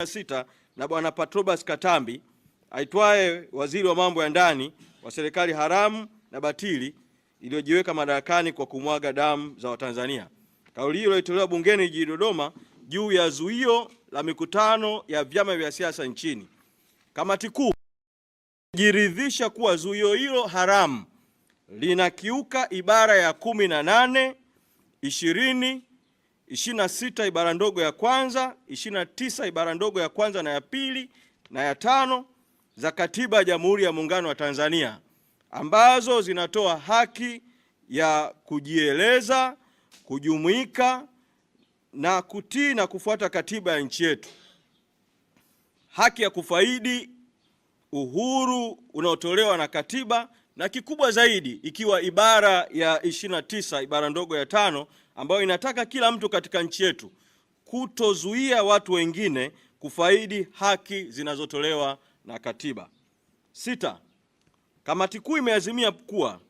2016 na Bwana Patrobas Katambi aitwaye waziri wa mambo ya ndani wa serikali haramu na batili iliyojiweka madarakani kwa kumwaga damu za Watanzania. Kauli hiyo ilitolewa bungeni jijini Dodoma juu ya zuio la mikutano ya vyama vya siasa nchini. Kamati kuu jiridhisha kuwa zuio hilo haramu linakiuka ibara ya 18, 20, 26 ibara ndogo ya kwanza, 29 ibara ndogo ya kwanza na ya pili na ya tano za Katiba ya Jamhuri ya Muungano wa Tanzania, ambazo zinatoa haki ya kujieleza, kujumuika na kutii na kufuata katiba ya nchi yetu, haki ya kufaidi uhuru unaotolewa na katiba, na kikubwa zaidi ikiwa ibara ya 29 ibara ndogo ya tano ambayo inataka kila mtu katika nchi yetu kutozuia watu wengine kufaidi haki zinazotolewa na katiba. 6. Kamati kuu imeazimia kuwa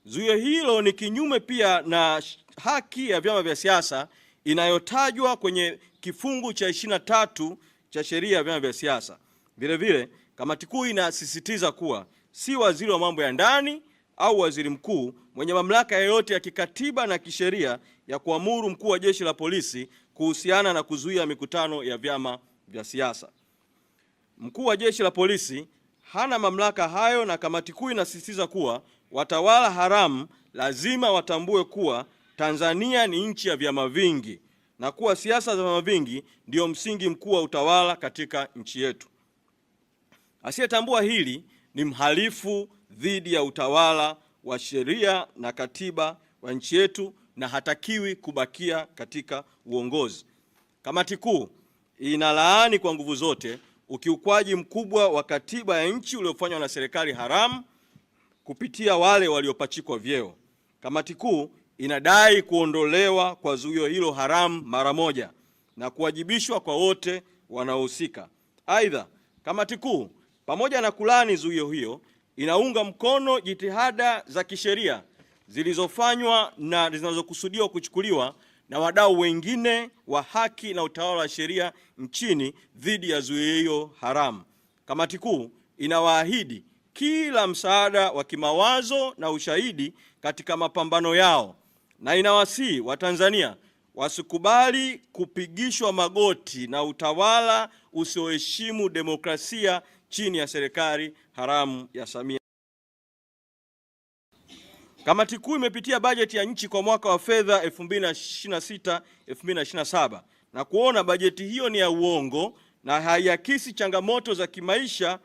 zuio hilo ni kinyume pia na haki ya vyama vya siasa inayotajwa kwenye kifungu cha 23 cha sheria ya vyama vya siasa. Vile vile, kamati kuu inasisitiza kuwa si waziri wa mambo ya ndani au waziri mkuu mwenye mamlaka yoyote ya kikatiba na kisheria ya kuamuru mkuu wa jeshi la polisi kuhusiana na kuzuia mikutano ya vyama vya siasa. Mkuu wa jeshi la polisi hana mamlaka hayo, na kamati kuu inasisitiza kuwa watawala haramu lazima watambue kuwa Tanzania ni nchi ya vyama vingi na kuwa siasa za vyama vingi ndio msingi mkuu wa utawala katika nchi yetu. Asiyetambua hili ni mhalifu dhidi ya utawala wa sheria na katiba wa nchi yetu na hatakiwi kubakia katika uongozi. Kamati kuu inalaani kwa nguvu zote ukiukwaji mkubwa wa katiba ya nchi uliofanywa na serikali haramu kupitia wale waliopachikwa vyeo. Kamati kuu inadai kuondolewa kwa zuio hilo haramu mara moja na kuwajibishwa kwa wote wanaohusika. Aidha, kamati kuu pamoja na kulaani zuio hiyo inaunga mkono jitihada za kisheria zilizofanywa na zinazokusudiwa kuchukuliwa na wadau wengine wa haki na utawala wa sheria nchini dhidi ya zuio hiyo haramu. Kamati kuu inawaahidi kila msaada wa kimawazo na ushahidi katika mapambano yao, na inawasihi Watanzania wasikubali kupigishwa magoti na utawala usioheshimu demokrasia chini ya serikali haramu ya Samia. Kamati kuu imepitia bajeti ya nchi kwa mwaka wa fedha 2026-2027 na kuona bajeti hiyo ni ya uongo na haiakisi changamoto za kimaisha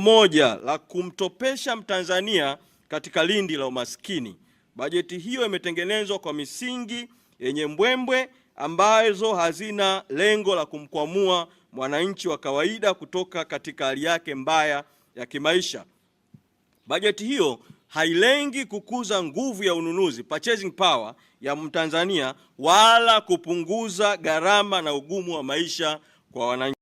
moja la kumtopesha Mtanzania katika lindi la umaskini. Bajeti hiyo imetengenezwa kwa misingi yenye mbwembwe ambazo hazina lengo la kumkwamua mwananchi wa kawaida kutoka katika hali yake mbaya ya kimaisha. Bajeti hiyo hailengi kukuza nguvu ya ununuzi, purchasing power ya Mtanzania, wala kupunguza gharama na ugumu wa maisha kwa wananchi.